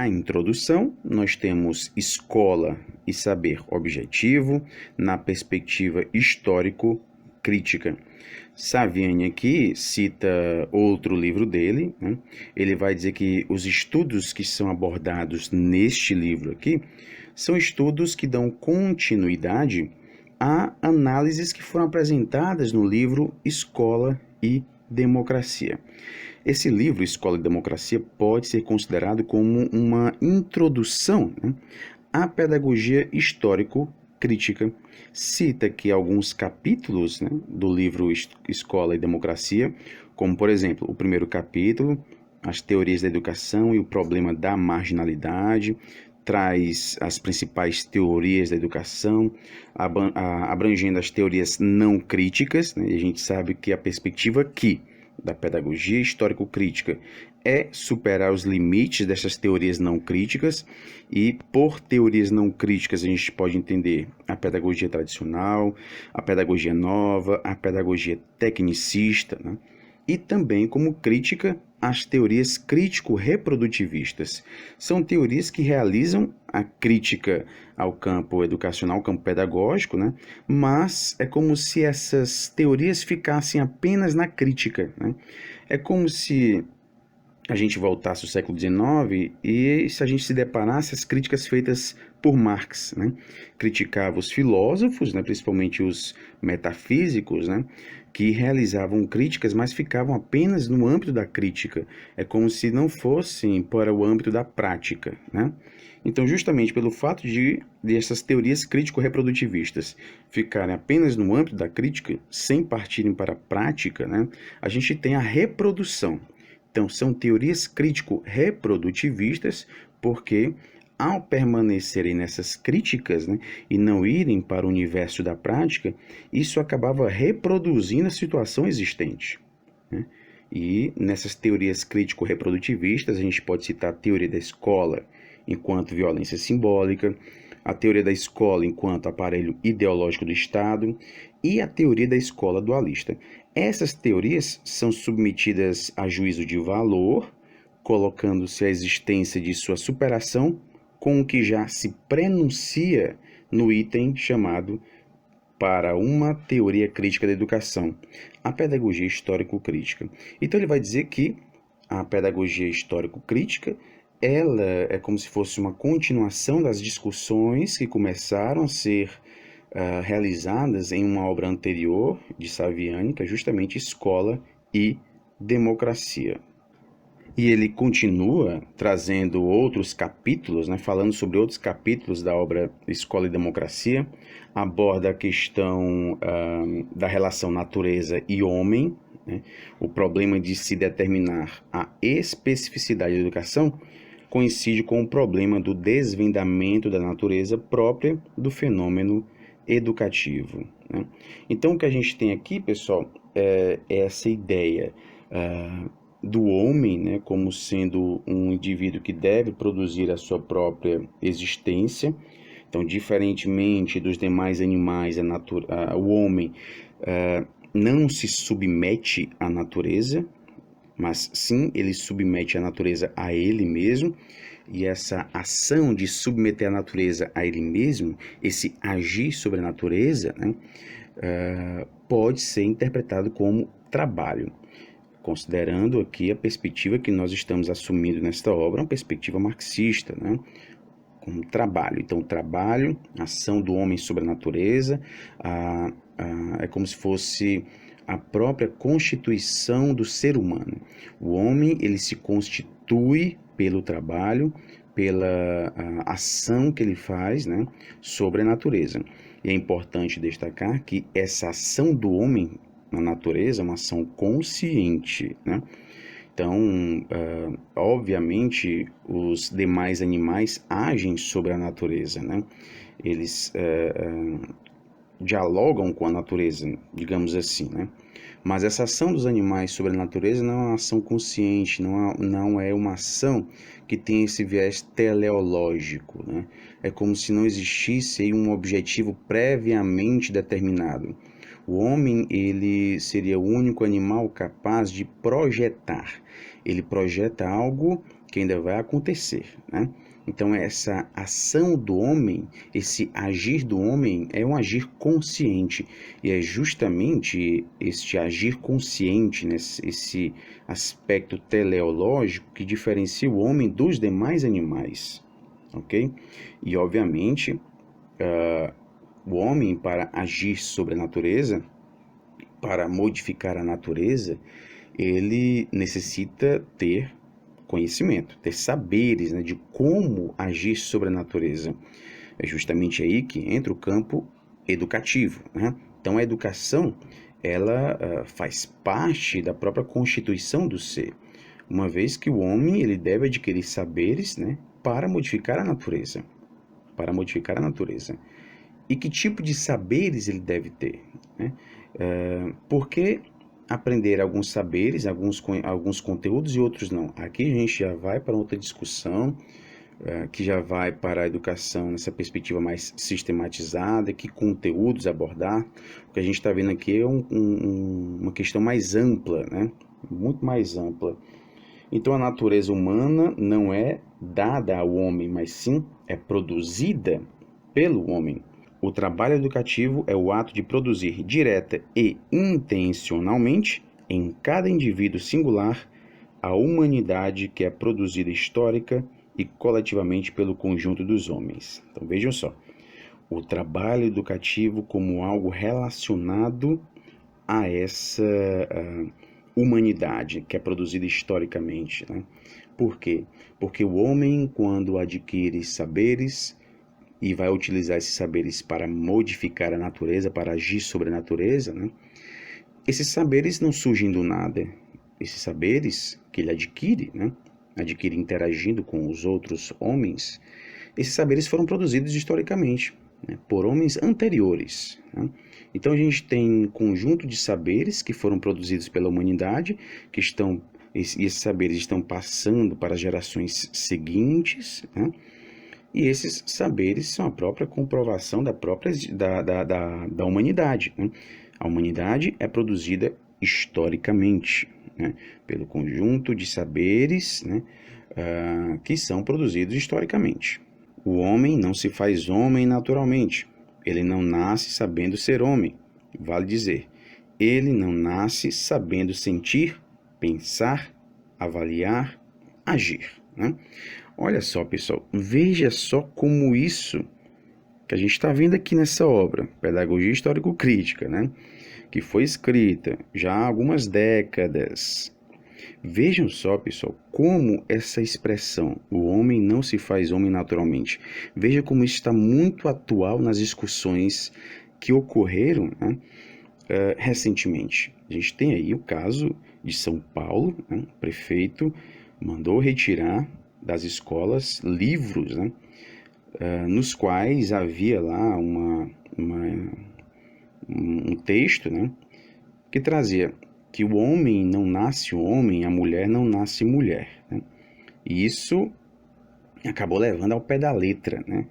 Na introdução, nós temos escola e saber objetivo na perspectiva histórico-crítica. Saviani aqui cita outro livro dele, né? Ele vai dizer que os estudos que são abordados neste livro aqui são estudos que dão continuidade a análises que foram apresentadas no livro Escola e Democracia. Esse livro, Escola e Democracia, pode ser considerado como uma introdução, né, à pedagogia histórico-crítica. Cita aqui alguns capítulos, né, do livro Escola e Democracia, como, por exemplo, o primeiro capítulo, as teorias da educação e o problema da marginalidade, traz as principais teorias da educação, abrangendo as teorias não críticas, né? E a gente sabe que a perspectiva aqui da pedagogia histórico-crítica é superar os limites dessas teorias não críticas, e por teorias não críticas a gente pode entender a pedagogia tradicional, a pedagogia nova, a pedagogia tecnicista, né? E também como crítica às teorias crítico-reprodutivistas. São teorias que realizam a crítica ao campo educacional, ao campo pedagógico, né? Mas é como se essas teorias ficassem apenas na crítica, né? É como se a gente voltasse ao século XIX e se a gente se deparasse as críticas feitas por Marx, né? Criticava os filósofos, né, principalmente os metafísicos, né, que realizavam críticas, mas ficavam apenas no âmbito da crítica. É como se não fossem para o âmbito da prática, né? Então, justamente pelo fato de essas teorias crítico-reprodutivistas ficarem apenas no âmbito da crítica, sem partirem para a prática, né, a gente tem a reprodução. Então, são teorias crítico-reprodutivistas, porque ao permanecerem nessas críticas, né, e não irem para o universo da prática, isso acabava reproduzindo a situação existente, né? E nessas teorias crítico-reprodutivistas, a gente pode citar a teoria da escola enquanto violência simbólica, a teoria da escola enquanto aparelho ideológico do Estado e a teoria da escola dualista. Essas teorias são submetidas a juízo de valor, colocando-se a existência de sua superação com o que já se prenuncia no item chamado para uma teoria crítica da educação, a pedagogia histórico-crítica. Então ele vai dizer que a pedagogia histórico-crítica ela é como se fosse uma continuação das discussões que começaram a ser realizadas em uma obra anterior de Saviani, que é justamente Escola e Democracia. E ele continua trazendo outros capítulos, né, falando sobre outros capítulos da obra Escola e Democracia, aborda a questão da relação natureza e homem, né, o problema de se determinar a especificidade da educação coincide com o problema do desvendamento da natureza própria do fenômeno educativo, né? Então, o que a gente tem aqui, pessoal, é essa ideia do homem, né, como sendo um indivíduo que deve produzir a sua própria existência. Então, diferentemente dos demais animais, o homem não se submete à natureza, mas sim ele submete a natureza a ele mesmo, e essa ação de submeter a natureza a ele mesmo, esse agir sobre a natureza, né, pode ser interpretado como trabalho, considerando aqui a perspectiva que nós estamos assumindo nesta obra, uma perspectiva marxista, né, como trabalho. Então, trabalho, ação do homem sobre a natureza, é como se fosse a própria constituição do ser humano. O homem, ele se constitui pelo trabalho, pela ação que ele faz, né, sobre a natureza. E é importante destacar que essa ação do homem na natureza é uma ação consciente, né? Então, obviamente, os demais animais agem sobre a natureza, né? Eles dialogam com a natureza, digamos assim, né? Mas essa ação dos animais sobre a natureza não é uma ação consciente, não é uma ação que tem esse viés teleológico, né? É como se não existisse aí um objetivo previamente determinado. O homem, ele seria o único animal capaz de projetar. Ele projeta algo que ainda vai acontecer, né? Então, essa ação do homem, esse agir do homem é um agir consciente. E é justamente este agir consciente, né, esse aspecto teleológico que diferencia o homem dos demais animais, ok? E, obviamente, o homem, para agir sobre a natureza, para modificar a natureza, ele necessita ter conhecimento, ter saberes, né, de como agir sobre a natureza. É justamente aí que entra o campo educativo, né? Então, a educação, ela faz parte da própria constituição do ser, uma vez que o homem ele deve adquirir saberes, né, para modificar a natureza, para modificar a natureza. E que tipo de saberes ele deve ter, né? Por que aprender alguns saberes, alguns conteúdos e outros não? Aqui a gente já vai para outra discussão, que já vai para a educação nessa perspectiva mais sistematizada, que conteúdos abordar. O que a gente está vendo aqui é uma questão mais ampla, né? Muito mais ampla. Então a natureza humana não é dada ao homem, mas sim é produzida pelo homem. O trabalho educativo é o ato de produzir direta e intencionalmente, em cada indivíduo singular, a humanidade que é produzida histórica e coletivamente pelo conjunto dos homens. Então vejam só, o trabalho educativo como algo relacionado a essa humanidade que é produzida historicamente, né? Por quê? Porque o homem, quando adquire saberes, e vai utilizar esses saberes para modificar a natureza, para agir sobre a natureza, né? Esses saberes não surgem do nada. Esses saberes que ele adquire, né? Adquire interagindo com os outros homens, esses saberes foram produzidos historicamente, né? Por homens anteriores, né? Então a gente tem um conjunto de saberes que foram produzidos pela humanidade, que estão, esses saberes estão passando para as gerações seguintes, né? E esses saberes são a própria comprovação da humanidade, né? A humanidade é produzida historicamente, né? Pelo conjunto de saberes, né? Que são produzidos historicamente. O homem não se faz homem naturalmente. Ele não nasce sabendo ser homem. Vale dizer, ele não nasce sabendo sentir, pensar, avaliar, agir, né? Olha só, pessoal, veja só como isso que a gente está vendo aqui nessa obra, Pedagogia Histórico-Crítica, né? Que foi escrita já há algumas décadas. Vejam só, pessoal, como essa expressão, o homem não se faz homem naturalmente, veja como isso está muito atual nas discussões que ocorreram, né, recentemente. A gente tem aí o caso de São Paulo, né? O prefeito mandou retirar das escolas livros, né, nos quais havia lá um texto, né, que trazia que o homem não nasce homem, a mulher não nasce mulher, né? E isso acabou levando ao pé da letra, né?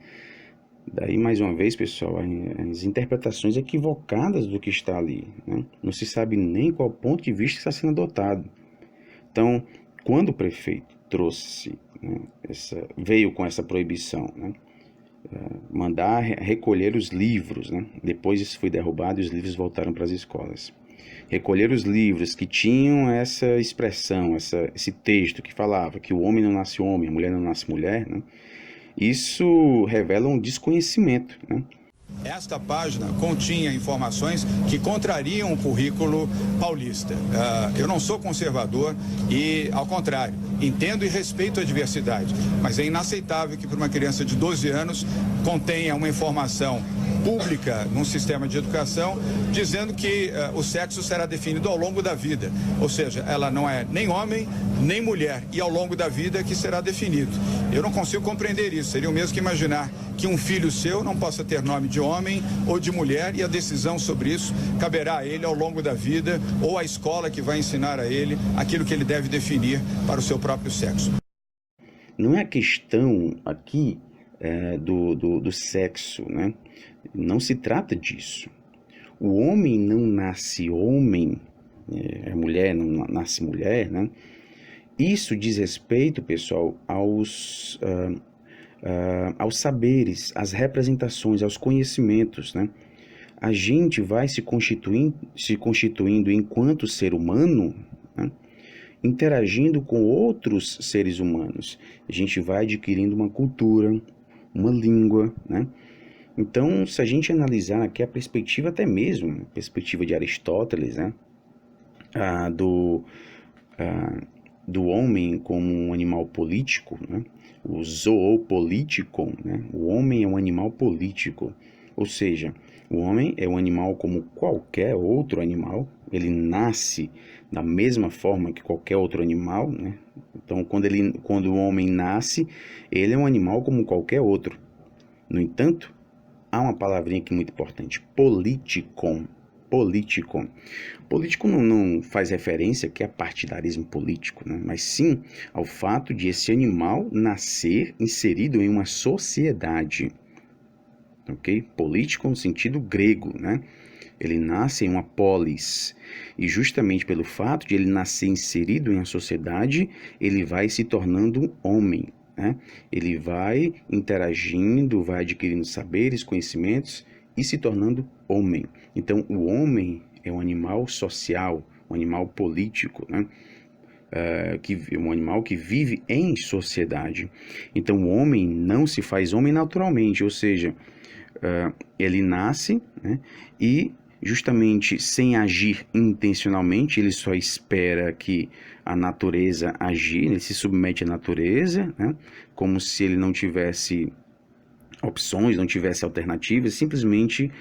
Daí, mais uma vez, pessoal, as interpretações equivocadas do que está ali, né? Não se sabe nem qual ponto de vista está sendo adotado. Então, quando o prefeito trouxe, né, veio com essa proibição, né, mandar recolher os livros, né? Depois isso foi derrubado e os livros voltaram para as escolas. Recolher os livros que tinham essa expressão, esse texto que falava que o homem não nasce homem, a mulher não nasce mulher, né? Isso revela um desconhecimento, né? Esta página continha informações que contrariam o currículo paulista. Eu não sou conservador e, ao contrário, entendo e respeito a diversidade, mas é inaceitável que para uma criança de 12 anos contenha uma informação pública num sistema de educação dizendo que o sexo será definido ao longo da vida, ou seja, ela não é nem homem nem mulher e ao longo da vida que será definido. Eu não consigo compreender isso, seria o mesmo que imaginar que um filho seu não possa ter nome de homem ou de mulher e a decisão sobre isso caberá a ele ao longo da vida ou à escola que vai ensinar a ele aquilo que ele deve definir para o seu próprio sexo. Não é a questão aqui do sexo, né? Não se trata disso. O homem não nasce homem, a mulher não nasce mulher, né? Isso diz respeito, pessoal, aos saberes, às representações, aos conhecimentos, né? A gente vai se constituindo enquanto ser humano, né? Interagindo com outros seres humanos. A gente vai adquirindo uma cultura, uma língua, né? Então, se a gente analisar aqui a perspectiva, até mesmo, a perspectiva de Aristóteles, né? Ah, do, ah, do homem como um animal político, né? O zoopoliticon, né? O homem é um animal político, ou seja, o homem é um animal como qualquer outro animal, ele nasce da mesma forma que qualquer outro animal, né? Então, quando o homem nasce, ele é um animal como qualquer outro. No entanto, há uma palavrinha aqui muito importante, politicon. Politicon. Político não faz referência aqui a partidarismo político, né? Mas sim ao fato de esse animal nascer inserido em uma sociedade. Ok? Político no sentido grego, né? Ele nasce em uma polis, e justamente pelo fato de ele nascer inserido em uma sociedade, ele vai se tornando homem, né? Ele vai interagindo, vai adquirindo saberes, conhecimentos e se tornando homem. Então, o homem é um animal social, um animal político, né? Um animal que vive em sociedade. Então, o homem não se faz homem naturalmente, ou seja, ele nasce, né, e justamente sem agir intencionalmente, ele só espera que a natureza agir, ele se submete à natureza, né, como se ele não tivesse opções, não tivesse alternativas, simplesmente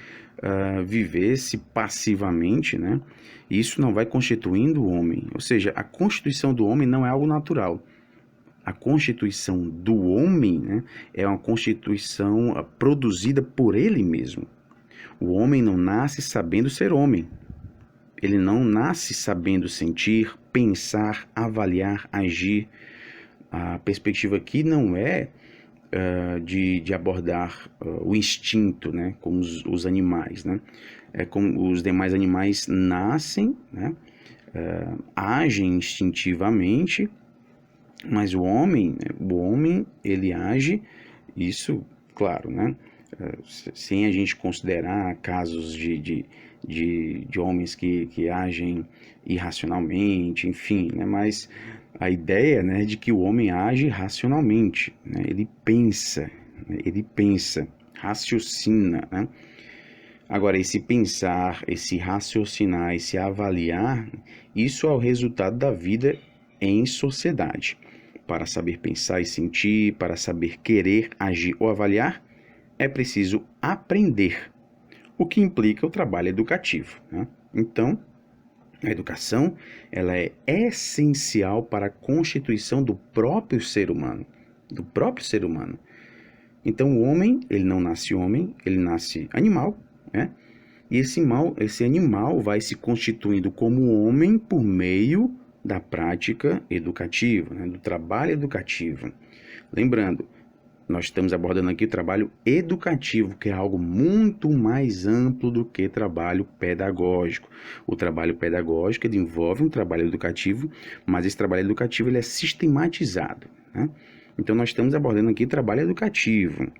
vivesse passivamente, né? Isso não vai constituindo o homem, ou seja, a constituição do homem não é algo natural. A constituição do homem, né, é uma constituição produzida por ele mesmo. O homem não nasce sabendo ser homem. Ele não nasce sabendo sentir, pensar, avaliar, agir. A perspectiva aqui não é de abordar o instinto, né, como os animais, né? É como os demais animais nascem, né, agem instintivamente, mas o homem, ele age, isso, claro, né? Sem a gente considerar casos de homens que agem irracionalmente, enfim, né? Mas a ideia, né, de que o homem age racionalmente, né? Ele pensa, raciocina, né? Agora, esse pensar, esse raciocinar, esse avaliar, isso é o resultado da vida em sociedade. Para saber pensar e sentir, para saber querer, agir ou avaliar, é preciso aprender, o que implica o trabalho educativo, né? Então, a educação, ela é essencial para a constituição do próprio ser humano, Então, o homem, ele não nasce homem, ele nasce animal, né? E esse animal vai se constituindo como homem por meio da prática educativa, né? Do trabalho educativo. Lembrando, nós estamos abordando aqui o trabalho educativo, que é algo muito mais amplo do que trabalho pedagógico. O trabalho pedagógico ele envolve um trabalho educativo, mas esse trabalho educativo ele é sistematizado, né? Então, nós estamos abordando aqui trabalho educativo.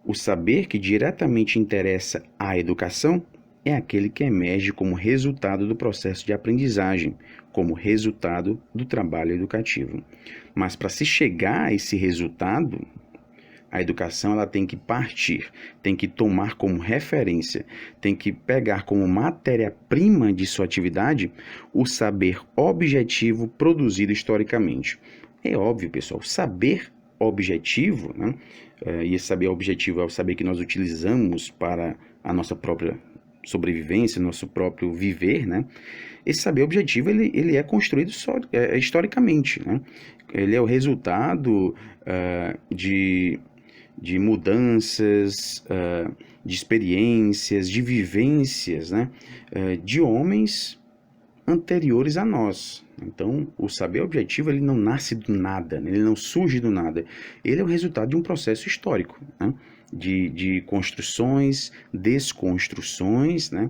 O saber que diretamente interessa à educação é aquele que emerge como resultado do processo de aprendizagem, como resultado do trabalho educativo. Mas para se chegar a esse resultado, a educação ela tem que partir, tem que tomar como referência, tem que pegar como matéria-prima de sua atividade o saber objetivo produzido historicamente. É óbvio, pessoal, saber objetivo, né? E esse saber objetivo é o saber que nós utilizamos para a nossa própria sobrevivência, nosso próprio viver, né? Esse saber objetivo ele é construído historicamente, né? Ele é o resultado de mudanças, de experiências, de vivências, né? De homens anteriores a nós. Então, o saber objetivo ele não nasce do nada, né? Ele não surge do nada. Ele é o resultado de um processo histórico, né? De construções, desconstruções, né?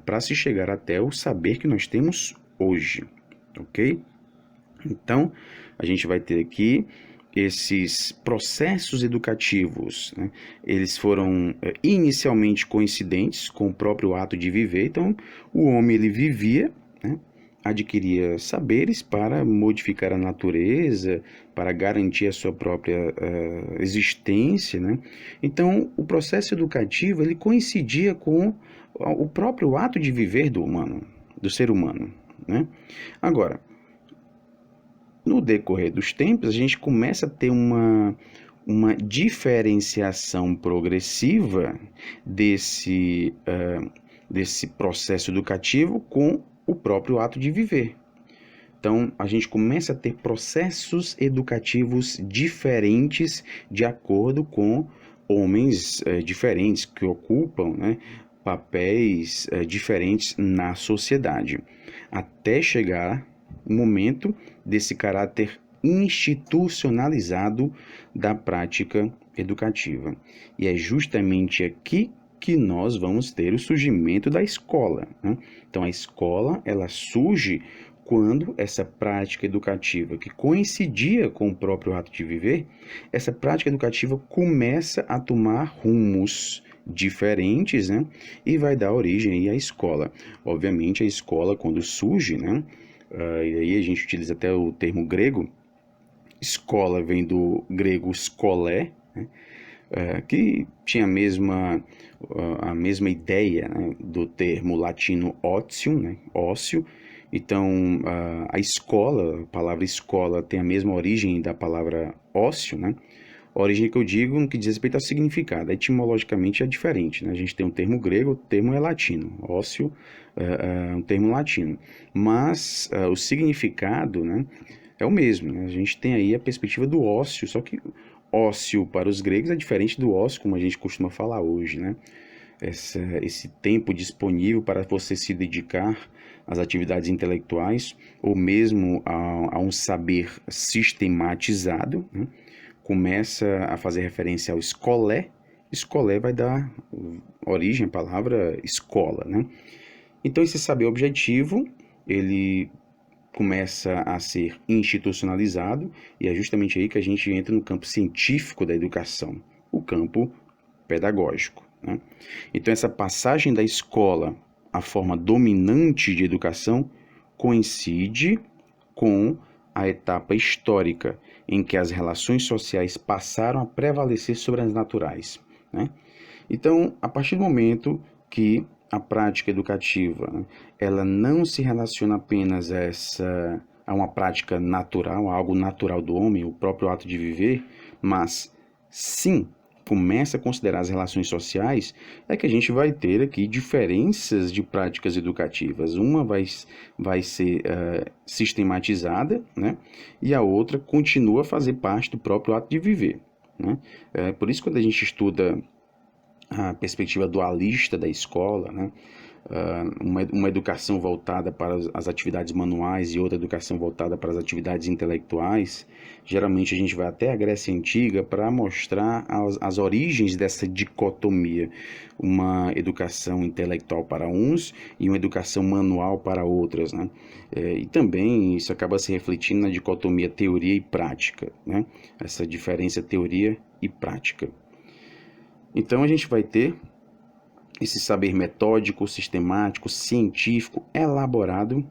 Para se chegar até o saber que nós temos hoje, ok? Então, a gente vai ter aqui esses processos educativos, né? Eles foram inicialmente coincidentes com o próprio ato de viver. Então, o homem ele vivia, né? Adquiria saberes para modificar a natureza, para garantir a sua própria existência, né? Então, o processo educativo ele coincidia com o próprio ato de viver do humano, do ser humano, né? Agora, no decorrer dos tempos, a gente começa a ter uma diferenciação progressiva desse processo educativo com o próprio ato de viver. Então, a gente começa a ter processos educativos diferentes de acordo com homens diferentes que ocupam, né, papéis diferentes na sociedade, até chegar o momento desse caráter institucionalizado da prática educativa. E é justamente aqui que nós vamos ter o surgimento da escola, né? Então, a escola ela surge quando essa prática educativa, que coincidia com o próprio ato de viver, essa prática educativa começa a tomar rumos diferentes, né? E vai dar origem aí à escola. Obviamente, a escola, quando surge, né? E aí a gente utiliza até o termo grego. Escola vem do grego skolé, né? Que tinha a mesma ideia, né, do termo latino otium, né, ócio. Então, a escola, a palavra escola tem a mesma origem da palavra ócio, né? A origem que eu digo no que diz respeito ao significado, etimologicamente é diferente, né? A gente tem um termo grego, o termo é latino, ócio é um termo latino, mas o significado, né, é o mesmo, né? A gente tem aí a perspectiva do ócio, só que ócio para os gregos é diferente do ócio como a gente costuma falar hoje, né? Esse tempo disponível para você se dedicar às atividades intelectuais ou mesmo a um saber sistematizado, né? Começa a fazer referência ao escolé. Escolé vai dar origem à palavra escola, né? Então, esse saber objetivo, ele começa a ser institucionalizado e é justamente aí que a gente entra no campo científico da educação, o campo pedagógico, né? Então, essa passagem da escola à forma dominante de educação coincide com a etapa histórica em que as relações sociais passaram a prevalecer sobre as naturais, né? Então, a partir do momento que a prática educativa, né, ela não se relaciona apenas a uma prática natural, a algo natural do homem, o próprio ato de viver, mas sim começa a considerar as relações sociais, é que a gente vai ter aqui diferenças de práticas educativas. Uma vai ser sistematizada, né? E a outra continua a fazer parte do próprio ato de viver, né? Por isso, quando a gente estuda a perspectiva dualista da escola, né? Uma educação voltada para as atividades manuais e outra educação voltada para as atividades intelectuais. Geralmente a gente vai até a Grécia Antiga para mostrar as origens dessa dicotomia, uma educação intelectual para uns e uma educação manual para outras, né? E também isso acaba se refletindo na dicotomia teoria e prática, né? Essa diferença teoria e prática. Então a gente vai ter esse saber metódico, sistemático, científico, elaborado,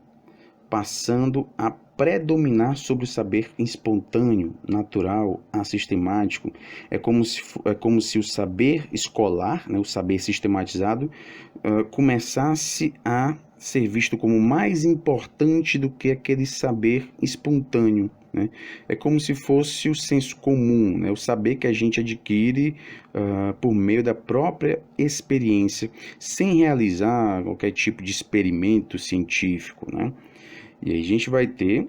passando a predominar sobre o saber espontâneo, natural, assistemático. É como se o saber escolar, né, o saber sistematizado, começasse a ser visto como mais importante do que aquele saber espontâneo, né? É como se fosse o senso comum, né? O saber que a gente adquire por meio da própria experiência, sem realizar qualquer tipo de experimento científico, né? E aí a gente vai ter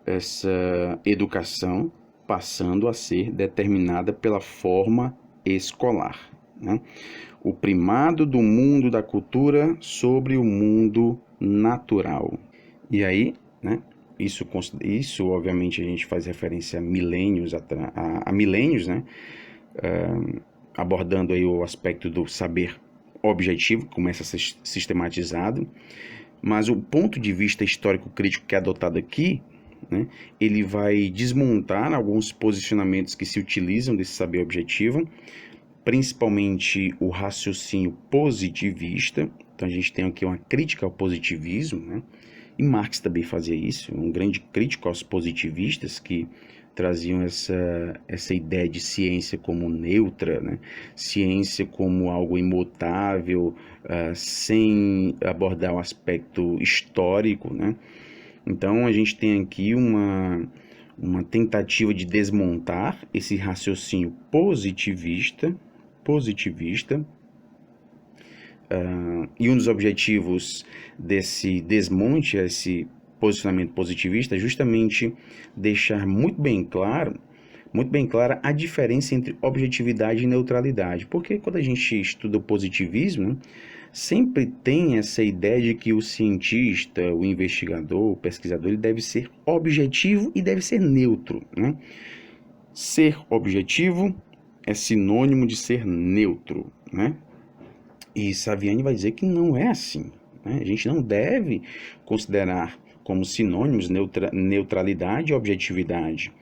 essa educação passando a ser determinada pela forma escolar, né? O primado do mundo da cultura sobre o mundo natural. E aí, né? Isso obviamente a gente faz referência a milênios, a milênios, né? Abordando aí o aspecto do saber objetivo, que começa a ser sistematizado. Mas o ponto de vista histórico crítico que é adotado aqui, né, ele vai desmontar alguns posicionamentos que se utilizam desse saber objetivo, principalmente o raciocínio positivista. Então a gente tem aqui uma crítica ao positivismo, né? E Marx também fazia isso, um grande crítico aos positivistas que traziam essa ideia de ciência como neutra, né? Ciência como algo imutável, sem abordar o aspecto histórico, né? Então a gente tem aqui uma tentativa de desmontar esse raciocínio positivista, e um dos objetivos desse desmonte, esse posicionamento positivista, é justamente deixar muito bem clara a diferença entre objetividade e neutralidade. Porque quando a gente estuda o positivismo, sempre tem essa ideia de que o cientista, o investigador, o pesquisador, ele deve ser objetivo e deve ser neutro, né? Ser objetivo é sinônimo de ser neutro, né? E Saviani vai dizer que não é assim, né? A gente não deve considerar como sinônimos neutralidade e objetividade.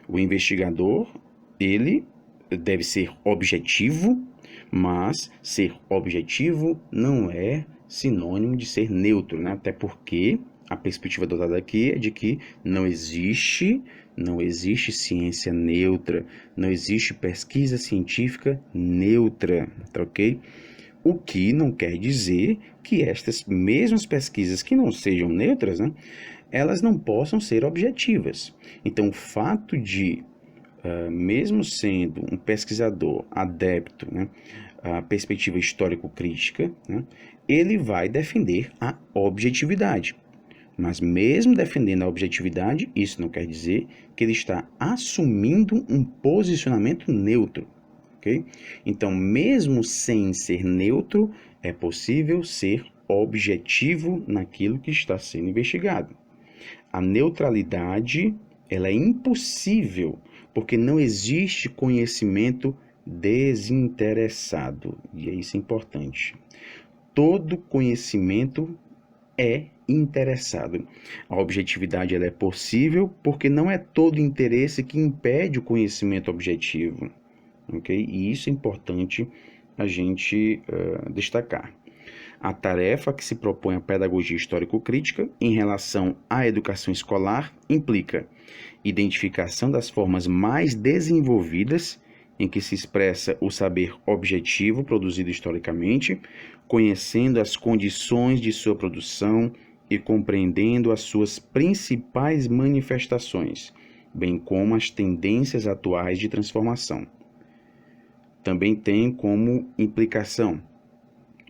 O investigador, ele deve ser objetivo, mas ser objetivo não é sinônimo de ser neutro, né? Até porque a perspectiva adotada aqui é de que não existe ciência neutra, não existe pesquisa científica neutra, tá ok? O que não quer dizer que estas mesmas pesquisas que não sejam neutras, né, elas não possam ser objetivas. Então, o fato de, mesmo sendo um pesquisador adepto, né, à perspectiva histórico-crítica, né, ele vai defender a objetividade. Mas mesmo defendendo a objetividade, isso não quer dizer que ele está assumindo um posicionamento neutro. Okay? Então, mesmo sem ser neutro, é possível ser objetivo naquilo que está sendo investigado. A neutralidade, ela é impossível, porque não existe conhecimento desinteressado. E isso é importante. Todo conhecimento é interessado. A objetividade ela é possível porque não é todo interesse que impede o conhecimento objetivo. Okay? E isso é importante a gente destacar. A tarefa que se propõe a pedagogia histórico-crítica em relação à educação escolar implica identificação das formas mais desenvolvidas em que se expressa o saber objetivo produzido historicamente, conhecendo as condições de sua produção e compreendendo as suas principais manifestações, bem como as tendências atuais de transformação. Também tem como implicação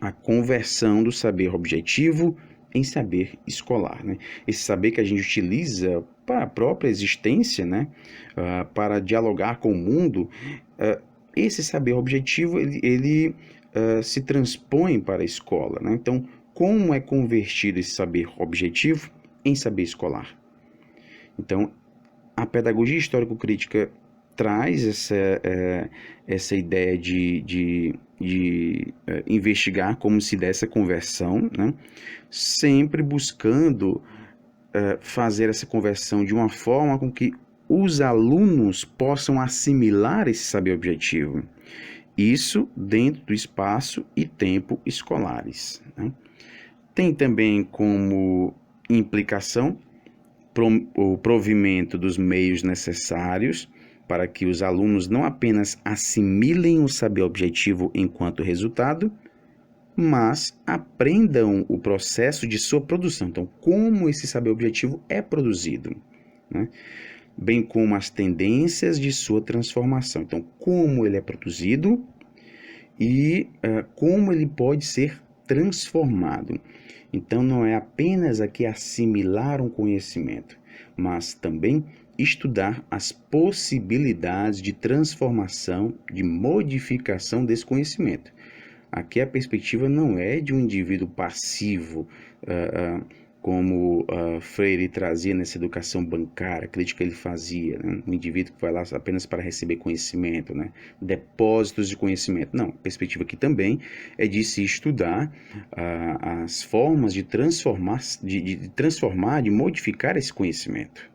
a conversão do saber objetivo em saber escolar, né? Esse saber que a gente utiliza para a própria existência, né? Para dialogar com o mundo, esse saber objetivo ele se transpõe para a escola, né? Então, como é convertido esse saber objetivo em saber escolar? Então, a pedagogia histórico-crítica traz essa ideia de investigar como se dá essa conversão, né? Sempre buscando fazer essa conversão de uma forma com que os alunos possam assimilar esse saber objetivo. Isso dentro do espaço e tempo escolares, né? Tem também como implicação o provimento dos meios necessários para que os alunos não apenas assimilem o saber objetivo enquanto resultado, mas aprendam o processo de sua produção. Então, como esse saber objetivo é produzido, né? Bem como as tendências de sua transformação. Então, como ele é produzido e como ele pode ser transformado. Então, não é apenas aqui assimilar um conhecimento, mas também estudar as possibilidades de transformação, de modificação desse conhecimento. Aqui a perspectiva não é de um indivíduo passivo, como Freire trazia nessa educação bancária, a crítica que ele fazia, né? Um indivíduo que vai lá apenas para receber conhecimento, né? Depósitos de conhecimento. Não, a perspectiva aqui também é de se estudar as formas de transformar, de modificar esse conhecimento.